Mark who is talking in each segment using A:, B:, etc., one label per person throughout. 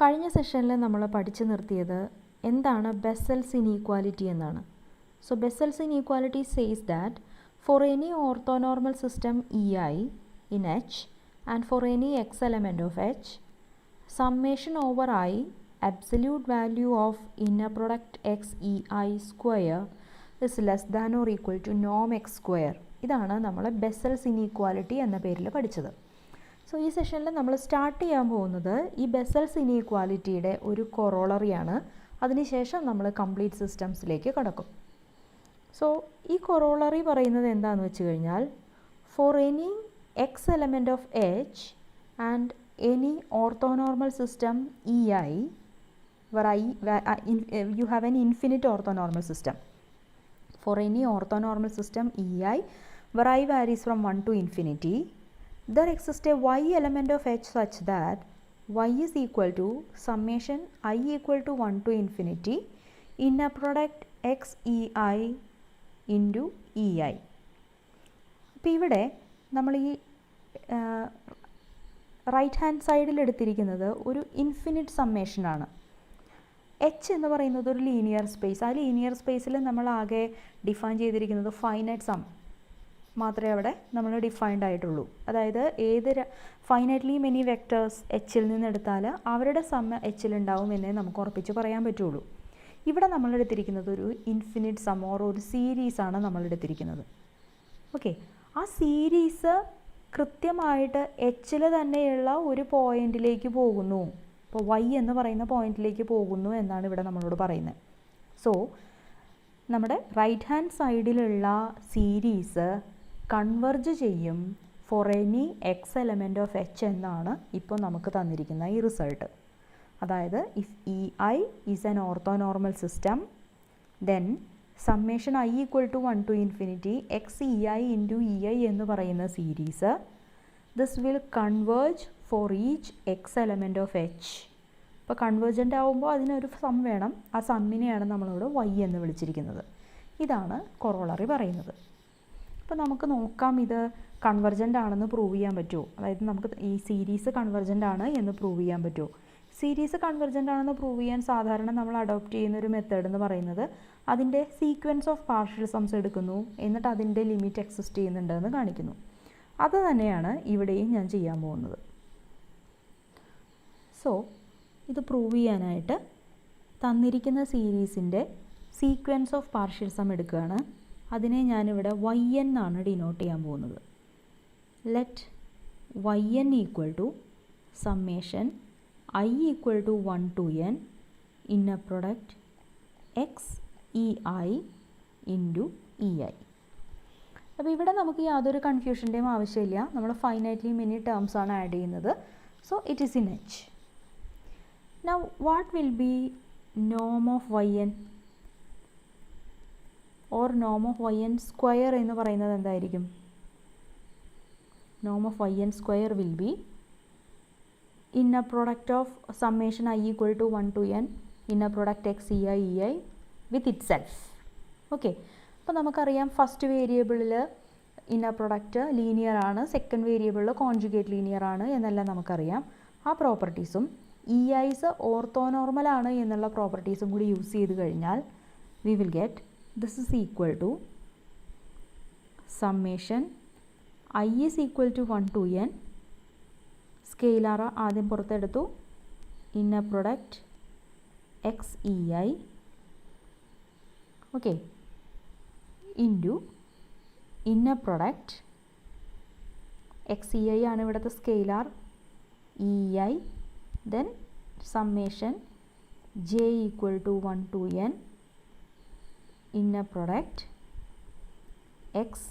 A: കഴിഞ്ഞ സെഷനിൽ നമ്മൾ പഠിച്ചു നിർത്തിയത് എന്താണ് ബെസ്സൽസ് ഇനീക്വാലിറ്റി എന്നാണ്. So Bessel's inequality says that for any orthonormal system EI in H and for any x element of H, summation over I absolute value of inner product x EI square is less than or equal to norm x square. ഇതാണ് നമ്മൾ Bessel's inequality എന്ന പേരിൽ പഠിച്ചത്. So ഈ സെഷനിൽ നമ്മൾ start ചെയ്യാൻ പോകുന്നത് ഈ ബെസ്സൽസ് ഇനീക്വാലിറ്റിയുടെ ഒരു കൊറോളറിയാണ്. അതിനുശേഷം നമ്മൾ കംപ്ലീറ്റ് സിസ്റ്റംസിലേക്ക് കടക്കും. സോ ഈ കൊറോളറി പറയുന്നത് എന്താണെന്ന് വെച്ച് കഴിഞ്ഞാൽ for any x element of H and any orthonormal system EI where you have an infinite orthonormal system. For any orthonormal system EI where I varies from 1 to infinity, there exists a y element of H such that y is equal to summation I equal to 1 to infinity inner product x EI into EI. അപ്പോൾ ഇവിടെ നമ്മൾ ഈ right hand സൈഡിൽ എടുത്തിരിക്കുന്നത് ഒരു infinite സമ്മേഷനാണ്. H എന്ന് പറയുന്നത് ഒരു ലീനിയർ സ്പേസ്. ആ ലീനിയർ സ്പേസിൽ നമ്മൾ ആകെ ഡിഫൈൻ ചെയ്തിരിക്കുന്നത് ഫൈനൈറ്റ് സം മാത്രമേ അവിടെ നമ്മൾ ഡിഫൈൻഡ് ആയിട്ടുള്ളൂ. അതായത് ഏത് ഫൈനൈറ്റ്ലി മെനി വെക്ടേഴ്സ് എച്ചിൽ നിന്ന് എടുത്താൽ അവരുടെ സമ്മ എച്ചിലുണ്ടാവും എന്നേ നമുക്ക് ഉറപ്പിച്ച് പറയാൻ പറ്റുള്ളൂ. ഇവിടെ നമ്മൾ എടുത്തിരിക്കുന്നത് ഒരു ഇൻഫിനിറ്റ് സം ഓർ ഒരു സീരീസാണ് നമ്മൾ എടുത്തിരിക്കുന്നത്. ഓക്കെ, ആ സീരീസ് കൃത്യമായിട്ട് എച്ചിൽ തന്നെയുള്ള ഒരു പോയിന്റിലേക്ക് പോകുന്നു. ഇപ്പോൾ y എന്ന് പറയുന്ന പോയിന്റിലേക്ക് പോകുന്നു എന്നാണ് ഇവിടെ നമ്മളോട് പറയുന്നത്. സോ നമ്മുടെ റൈറ്റ് ഹാൻഡ് സൈഡിലുള്ള സീരീസ് കൺവെർജ് ചെയ്യും for any x element of h എന്നാണ് ഇപ്പോൾ നമുക്ക് തന്നിരിക്കുന്ന ഈ റിസൾട്ട്. അതായത് if EI is an orthonormal system then summation I equal to 1 to infinity x EI into EI എന്ന് പറയുന്ന series this will converge for each x element of h. ഇപ്പോൾ convergent ആകുമ്പോൾ അതിനൊരു സം വേണം. ആ സമ്മിനെയാണ് നമ്മളോട് y എന്ന് വിളിച്ചിരിക്കുന്നത്. ഇതാണ് കൊറോളറി പറയുന്നത്. അപ്പോൾ നമുക്ക് നോക്കാം ഇത് കൺവെർജൻ്റ് ആണെന്ന് പ്രൂവ് ചെയ്യാൻ പറ്റുമോ. അതായത് നമുക്ക് ഈ സീരീസ് കൺവെർജൻ്റ് ആണ് എന്ന് പ്രൂവ് ചെയ്യാൻ പറ്റുമോ. സീരീസ് കൺവെർജൻ്റ് ആണെന്ന് പ്രൂവ് ചെയ്യാൻ സാധാരണ നമ്മൾ അഡോപ്റ്റ് ചെയ്യുന്ന ഒരു മെത്തേഡ് എന്ന് പറയുന്നത് അതിൻ്റെ സീക്വൻസ് ഓഫ് പാർഷ്യൽ സംസ് എടുക്കുന്നു, എന്നിട്ട് അതിൻ്റെ ലിമിറ്റ് എക്സിസ്റ്റ് ചെയ്യുന്നുണ്ട് എന്ന് കാണിക്കുന്നു. അത് തന്നെയാണ് ഇവിടെയും ഞാൻ ചെയ്യാൻ പോകുന്നത്. സോ ഇത് പ്രൂവ് ചെയ്യാനായിട്ട് തന്നിരിക്കുന്ന സീരീസിൻ്റെ സീക്വൻസ് ഓഫ് പാർഷ്യൽ സം എടുക്കുകയാണ്. അതിനെ ഞാനിവിടെ y എന്നാണ് ഡിനോട്ട് ചെയ്യാൻ പോകുന്നത്. Let yn equal to summation I equal to 1 to n inner product x EI into EI. അപ്പോൾ ഇവിടെ നമുക്ക് യാതൊരു കൺഫ്യൂഷൻ്റെയും ആവശ്യമില്ല. നമ്മൾ ഫൈനൈറ്റ്ലി മെനി ടേംസ് ആണ് ആഡ് ചെയ്യുന്നത്. So it is in H. Now what will be നോം ഓഫ് yn ഓർ നോം ഓഫ് yn സ്ക്വയർ എന്ന് പറയുന്നത് എന്തായിരിക്കും? നോം of yn square will be inner product of summation I equal to 1 to n inner product x EI with itself. Okay, അപ്പോൾ നമുക്കറിയാം first വേരിയബിളിൽ inner product linear ആണ്, second വേരിയബിളിൽ കോൺജുഗേറ്റ് ലീനിയർ ആണ് എന്നെല്ലാം നമുക്കറിയാം. ആ പ്രോപ്പർട്ടീസും EIസ് ഓർത്തോനോർമൽ ആണ് എന്നുള്ള പ്രോപ്പർട്ടീസും കൂടി യൂസ് ചെയ്ത് കഴിഞ്ഞാൽ we will get this is equal to summation I is equal to 1 to n scalar ആദ്യം പുറത്തെടുത്തു inner product x EI okay into inner product x EI ആണ് ഇവിടുത്തെ scalar EI then summation j equal to 1 to n inner product x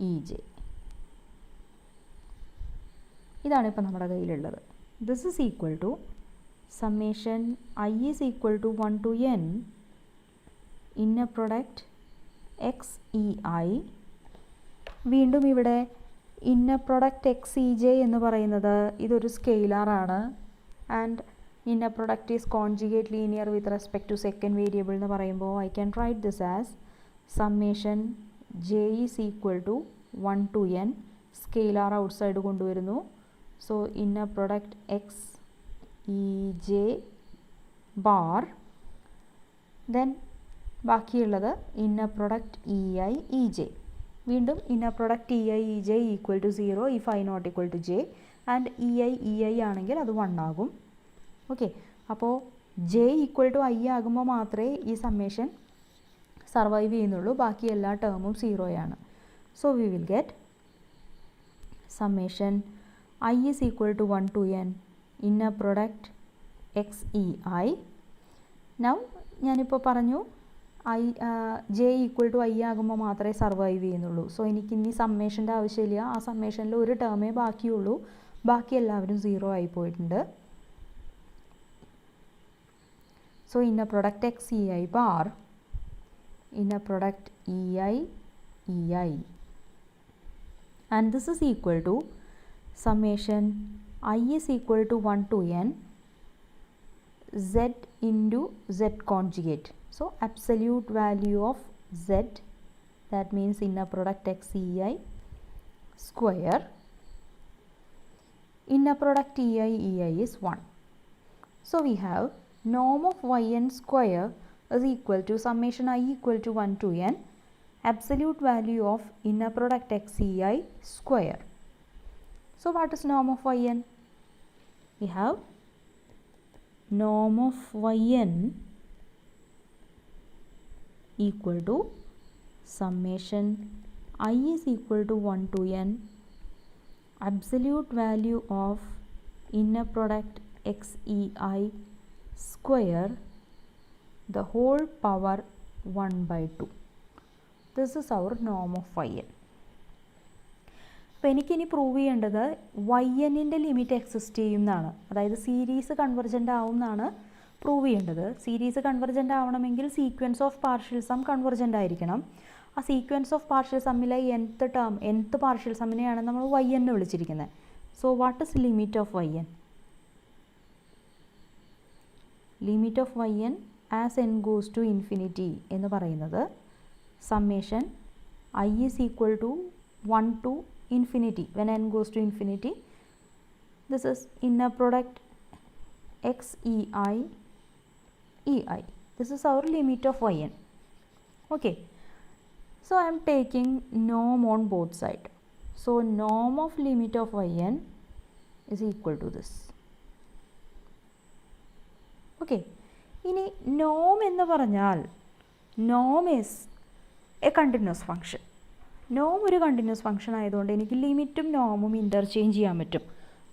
A: EJ. ഇതാണ് ഇപ്പോൾ നമ്മുടെ കയ്യിലുള്ളത്. This is equal to summation I is equal to 1 to n inner product x EI. വീണ്ടും ഇവിടെ inner product x EJ എന്ന് പറയുന്നത് ഇതൊരു സ്കെയിലാറാണ് and inner product is conjugate linear with respect to second variable എന്ന് പറയുമ്പോൾ I can write this as summation j is equal to 1 to n scalar outside കൊണ്ടുവരുന്നു so inner product X E J bar, then ബാക്കിയുള്ളത് inner product E I E J. വീണ്ടും inner product E I E J equal to 0 if I not equal to J, and E I ആണെങ്കിൽ അത് 1 ആകും. Okay, അപ്പോൾ J equal to I ആകുമ്പോൾ മാത്രമേ ഈ summation survive ചെയ്യുന്നുള്ളൂ, ബാക്കി എല്ലാ ടേമും 0 ആണ്. So we will get summation I is equal to 1 to n inner product X E I. Now ഞാനിപ്പോൾ പറഞ്ഞു ജെ ഈക്വൽ ടു ഐ ആകുമ്പോൾ മാത്രമേ സർവൈവ് ചെയ്യുന്നുള്ളൂ. സോ എനിക്ക് ഇനി സമ്മേഷൻ്റെ ആവശ്യമില്ല, ആ സമ്മേഷനിൽ ഒരു ടേമേ ബാക്കിയുള്ളൂ, ബാക്കി എല്ലാവരും 0 ആയി പോയിട്ടുണ്ട്. So inner product X E I bar inner product ei and this is equal to summation I is equal to 1 to n z into z conjugate. So absolute value of z, that means inner product xei square, inner product ei is 1. So we have norm of yn square is equal to summation I equal to 1 to n absolute value of inner product xei square. So what is norm of yn? We have norm of yn equal to summation I is equal to 1 to n absolute value of inner product xei square the whole power 1 by 2. This is our norm of yn. അപ്പോൾ എനിക്കിനി prove ചെയ്യേണ്ടത് yn-ൻ്റെ limit exist ചെയ്യുന്നതാണ്, അതായത് series convergent ആവും എന്നാണ് prove ചെയ്യേണ്ടത്. Series convergent ആവണമെങ്കിൽ sequence of partial sum convergent ആയിരിക്കണം. ആ സീക്വൻസ് ഓഫ് പാർഷ്യൽ സമ്മിലെ nth പാർഷ്യൽ സമ്മിനെയാണ് നമ്മൾ y എന്ന് വിളിച്ചിരിക്കുന്നത്. So what is limit of yn? Limit of yn as n goes to infinity എന്ന് പറയുന്നത് summation I is equal to 1 to infinity. When n goes to infinity, this is inner product xei ei. This is our limit of yn. Okay, so I am taking norm on both sides. So norm of limit of yn is equal to this. Okay, ഇനി നോം എന്ന് പറഞ്ഞാൽ നോം is A continuous function. നോം ഒരു continuous function ആയതുകൊണ്ട് എനിക്ക് ലിമിറ്റും നോമും interchange ചെയ്യാൻ പറ്റും.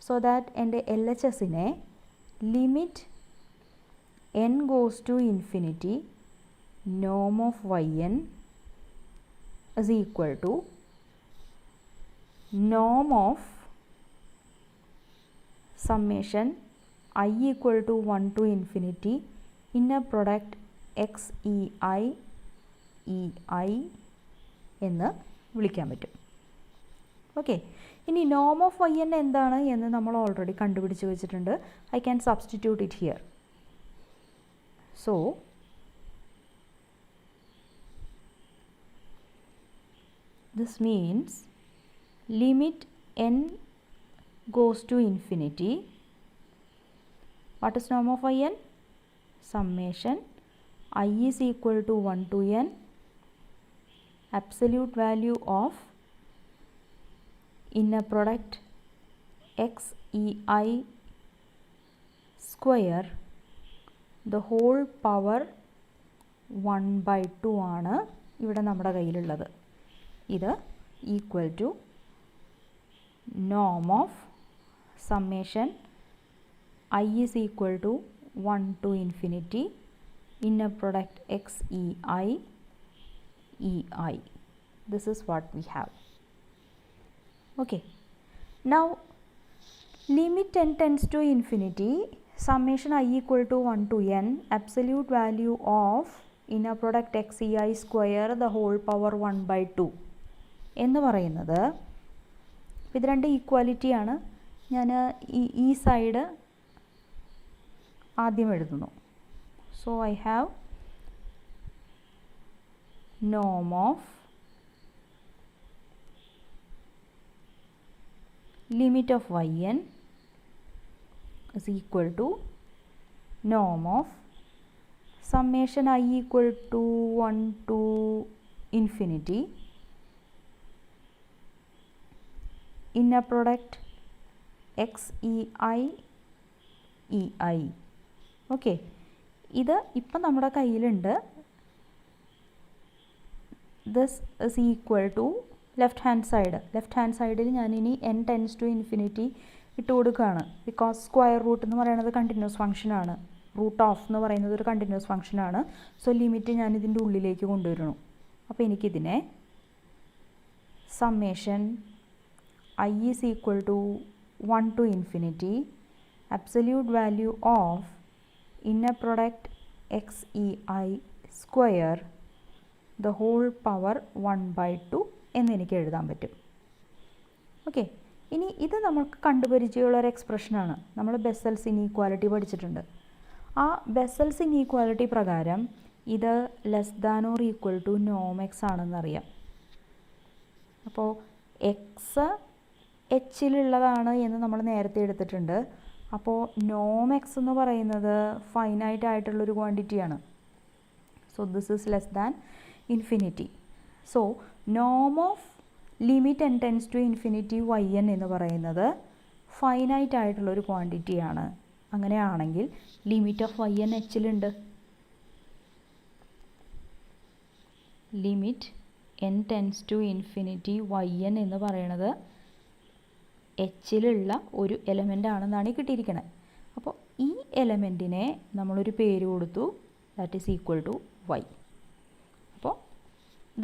A: So that എൻ്റെ എൽ എച്ച് എസിനെ limit n goes to infinity norm of yn is equal to norm of summation I equal to 1 to infinity inner product xei ei എന്ന് വിളിക്കാൻ പറ്റും. ഓക്കെ, ഇനി നോം ഓഫ് വൈ എൻ എന്താണ് എന്ന് നമ്മൾ already കണ്ടുപിടിച്ച് വെച്ചിട്ടുണ്ട്. I can substitute it here. So this means limit n goes to infinity. What is norm of yn? Summation I is equal to 1 to n absolute value of inner product xei square the whole power 1 by 2 ആണ് ഇവിടെ നമ്മുടെ കയ്യിലുള്ളത്. ഇത് equal to നോം of summation I is equal to 1 to infinity inner product xei ei. This is what we have. Okay, now limit n tends to infinity summation I equal to 1 to n absolute value of inner product xei square the whole power 1 by 2 എന്ന് പറയുന്നത് ഇത് രണ്ട് ഈക്വാലിറ്റിയാണ്. ഞാൻ ഈ side ആദ്യം എഴുതുന്നു. So I have നോം of limit of yn is equal to norm of summation I equal to 1 to infinity inner product xei ei. Okay, ഇത് ഇപ്പം നമ്മുടെ കയ്യിലുണ്ട്. This is equal to left hand സൈഡിൽ ഞാനിനി n ടെൻസ് ടു ഇൻഫിനിറ്റി ഇട്ട് കൊടുക്കുകയാണ്. Because square root എന്ന് പറയുന്നത് കണ്ടിന്യൂസ് ഫംഗ്ഷനാണ്, റൂട്ട് ഓഫ് എന്ന് പറയുന്നത് ഒരു കണ്ടിന്യൂസ് ഫംഗ്ഷനാണ്. സോ ലിമിറ്റ് ഞാൻ ഇതിൻ്റെ ഉള്ളിലേക്ക് കൊണ്ടുവരണം. അപ്പോൾ എനിക്കിതിനെ summation I is equal to 1 to infinity absolute value of inner product xei square the whole power 1/2 എന്നെനിക്ക് എഴുതാൻ പറ്റും. ഓക്കെ, ഇനി ഇത് നമുക്ക് കണ്ടുപരിചയമുള്ള ഒരു എക്സ്പ്രഷനാണ്. നമ്മൾ ബെസ്സൽസ് ഇനീക്വാലിറ്റി പഠിച്ചിട്ടുണ്ട്. ആ ബെസ്സൽസ് ഇനീക്വാലിറ്റി പ്രകാരം ഇത് less than or equal to നോം എക്സ് ആണെന്നറിയാം. അപ്പോൾ എക്സ് എച്ചിലുള്ളതാണ് എന്ന് നമ്മൾ നേരത്തെ എടുത്തിട്ടുണ്ട്. അപ്പോൾ നോം എക്സ് എന്ന് പറയുന്നത് ഫൈനൈറ്റ് ആയിട്ടുള്ളൊരു ക്വാണ്ടിറ്റിയാണ്. So this is less than infinity. So നോം of limit n tends to infinity yn എന്ന് പറയുന്നത് ഫൈനൈറ്റ് ആയിട്ടുള്ളൊരു ക്വാണ്ടിറ്റിയാണ്. അങ്ങനെയാണെങ്കിൽ ലിമിറ്റ് ഓഫ് yn എച്ചിലുണ്ട്. Limit n tends to infinity yn എന്ന് പറയുന്നത് എച്ചിലുള്ള ഒരു എലമെൻ്റ് ആണെന്നാണ് കിട്ടിയിരിക്കുന്നത്. അപ്പോൾ ഈ എലമെൻറ്റിനെ നമ്മളൊരു പേര് കൊടുത്തു, that is equal to y. അപ്പോൾ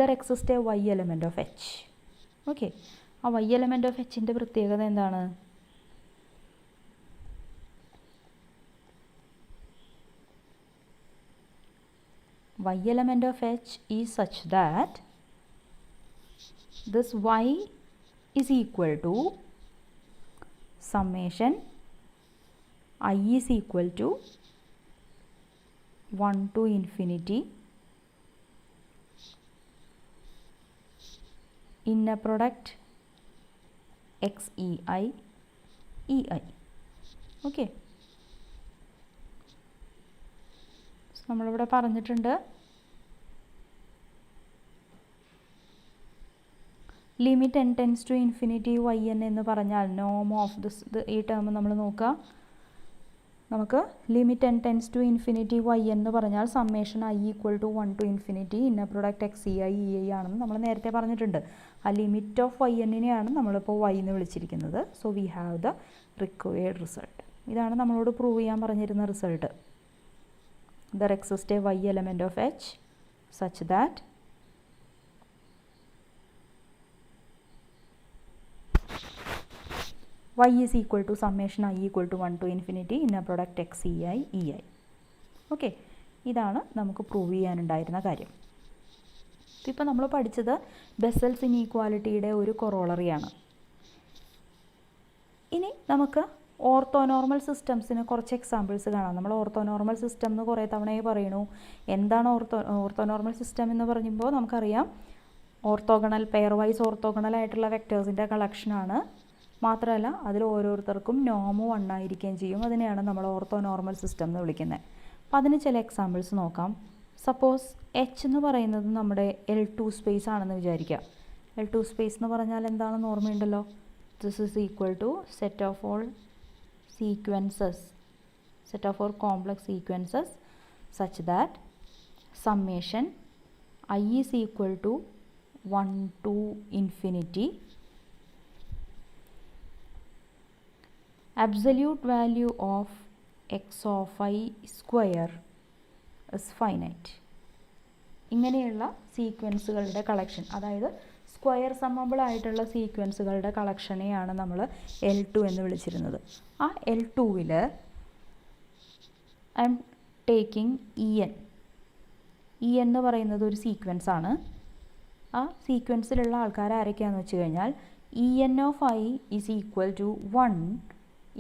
A: there exist a y element of h. Okay, ആ y എലമെൻറ്റ് ഓഫ് എച്ചിൻ്റെ പ്രത്യേകത എന്താണ്? y element of h is such that this y is equal to summation I is equal to 1 to infinity inner product xei ei. Okay, നമ്മളിവിടെ പറഞ്ഞിട്ടുണ്ട് limit n tends to infinity yn എന്ന് പറഞ്ഞാൽ നോം of this, ഈ term നമ്മൾ നോക്കുക. നമുക്ക് limit n tends to infinity y എന്ന് പറഞ്ഞാൽ summation I equal to 1 to infinity inner product xei ei ആണെന്ന് നമ്മൾ നേരത്തെ പറഞ്ഞിട്ടുണ്ട്. ആ ലിമിറ്റ് ഓഫ് yn-നെയാണ് നമ്മളിപ്പോൾ y എന്ന് വിളിച്ചിരിക്കുന്നത്. So we have the required result. ഇതാണ് നമ്മളോട് പ്രൂവ് ചെയ്യാൻ പറഞ്ഞിരുന്ന result. There exists a y element of h such that y is equal to summation I equal to 1 to infinity inner product xei ei. Okay, ഇതാണ് നമുക്ക് prove ചെയ്യാനുണ്ടായിരുന്ന കാര്യം. ഇപ്പോൾ നമ്മൾ പഠിച്ചത് ബെസ്സൽസ് ഇനീക്വാലിറ്റിയുടെ ഒരു കൊറോളറിയാണ്. ഇനി നമുക്ക് ഓർത്തോനോർമൽ സിസ്റ്റംസിന് കുറച്ച് എക്സാമ്പിൾസ് കാണാം. നമ്മൾ ഓർത്തോനോർമൽ സിസ്റ്റം എന്ന് കുറേ തവണയായി പറയണു. എന്താണ് ഓർത്തോനോർമൽ സിസ്റ്റം എന്ന് പറയുമ്പോൾ നമുക്കറിയാം ഓർത്തോഗണൽ, പെയർ വൈസ് ഓർത്തോഗണൽ ആയിട്ടുള്ള വെക്ടേഴ്സിൻ്റെ കളക്ഷനാണ്. മാത്രമല്ല അതിൽ ഓരോരുത്തർക്കും നോമ് 1 ആയിരിക്കുകയും ചെയ്യും. അതിനെയാണ് നമ്മൾ ഓർത്തോനോർമൽ സിസ്റ്റം എന്ന് വിളിക്കുന്നത്. അപ്പോൾ അതിന് ചില എക്സാമ്പിൾസ് നോക്കാം. സപ്പോസ് എച്ച് എന്ന് പറയുന്നത് നമ്മുടെ L2 സ്പേസ് ആണെന്ന് വിചാരിക്കുക. L2 സ്പേസ് എന്ന് പറഞ്ഞാൽ എന്താണെന്ന് ഓർമ്മയുണ്ടല്ലോ. This is equal to set of all sequences, set of all complex sequences such that summation I is equal to 1 to infinity absolute value of x of I square is finite. ഇങ്ങനെയുള്ള സീക്വൻസുകളുടെ collection, അതായത് square സമ്മബിൾ ആയിട്ടുള്ള സീക്വൻസുകളുടെ കളക്ഷനെയാണ് നമ്മൾ L2 എന്ന് വിളിച്ചിരുന്നത്. ആ L2-ൽ I am taking en എന്ന് പറയുന്നത് ഒരു സീക്വൻസ് ആണ്. ആ സീക്വൻസിലുള്ള ആൾക്കാർ ആരൊക്കെയാണെന്ന് വെച്ച് കഴിഞ്ഞാൽ en of I is equal to 1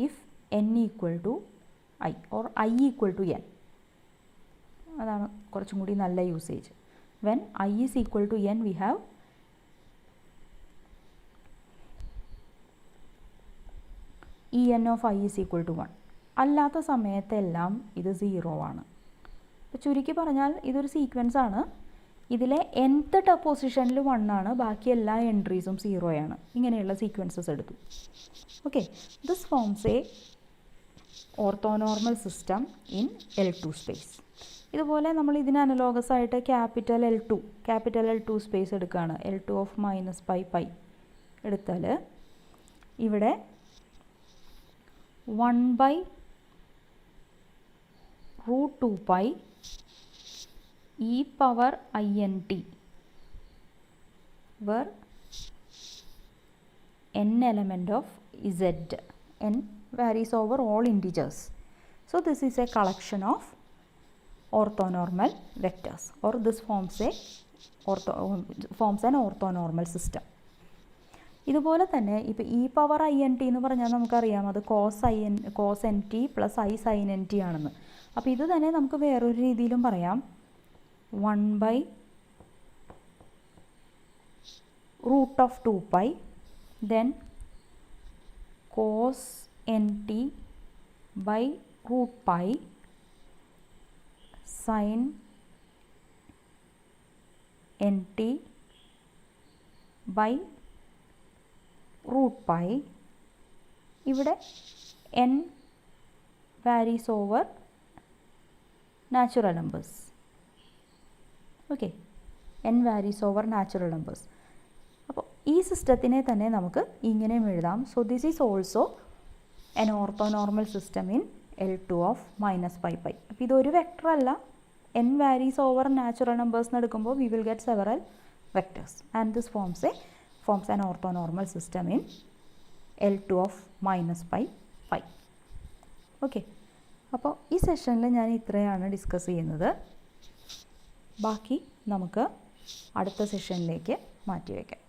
A: if n equal to I or I equal to n. അതാണ് കുറച്ചും കൂടി നല്ല usage. When I is equal to n we have en of I is equal to 1. അല്ലാത്ത സമയത്തെല്ലാം ഇത് 0 ആണ്. അപ്പോൾ ചുരുക്കി പറഞ്ഞാൽ ഇതൊരു സീക്വൻസ് ആണ്. ഇതിലെ nth പൊസിഷനിൽ 1 ആണ്, ബാക്കി എല്ലാ എൻട്രീസും 0 ആണ്. ഇങ്ങനെയുള്ള സീക്വൻസസ് എടുത്തു. Okay, this forms A orthonormal system in L2 space. ഇതുപോലെ നമ്മൾ ഇതിന് അനലോഗസ് ആയിട്ട് ക്യാപിറ്റൽ L2 സ്പേസ് എടുക്കുകയാണ്. L2 ഓഫ് -π എടുത്താൽ ഇവിടെ 1/√2π e⁻int where n element of z, n varies over all integers. So this is a collection of orthonormal vectors, or this forms an orthonormal system. ഇതുപോലെ തന്നെ ഇപ്പോൾ e⁻int എന്ന് പറഞ്ഞാൽ നമുക്കറിയാം അത് cos nt plus i sin nt ആണെന്ന്. അപ്പോൾ ഇത് തന്നെ നമുക്ക് വേറൊരു രീതിയിലും പറയാം. 1/√2π then cos nt/√π sin nt/√π. ഇവിടെ n varies over natural numbers. Okay, n varies over natural numbers. അപ്പോൾ ഈ സിസ്റ്റത്തിനെ തന്നെ നമുക്ക് ഇങ്ങനെയും എഴുതാം. So this is also an orthonormal system in L2 of -π. അപ്പോൾ ഇതൊരു വെക്ടർ അല്ല, n varies over natural numbers എന്ന് എടുക്കുമ്പോൾ we will get several vectors and this forms an orthonormal system in L2 of -π. Okay, അപ്പോൾ ഈ സെഷനിൽ ഞാൻ ഇത്രയാണ് ഡിസ്കസ് ചെയ്യുന്നത്. ബാക്കി നമുക്ക് അടുത്ത സെഷനിലേക്ക് മാറ്റി വയ്ക്കാം.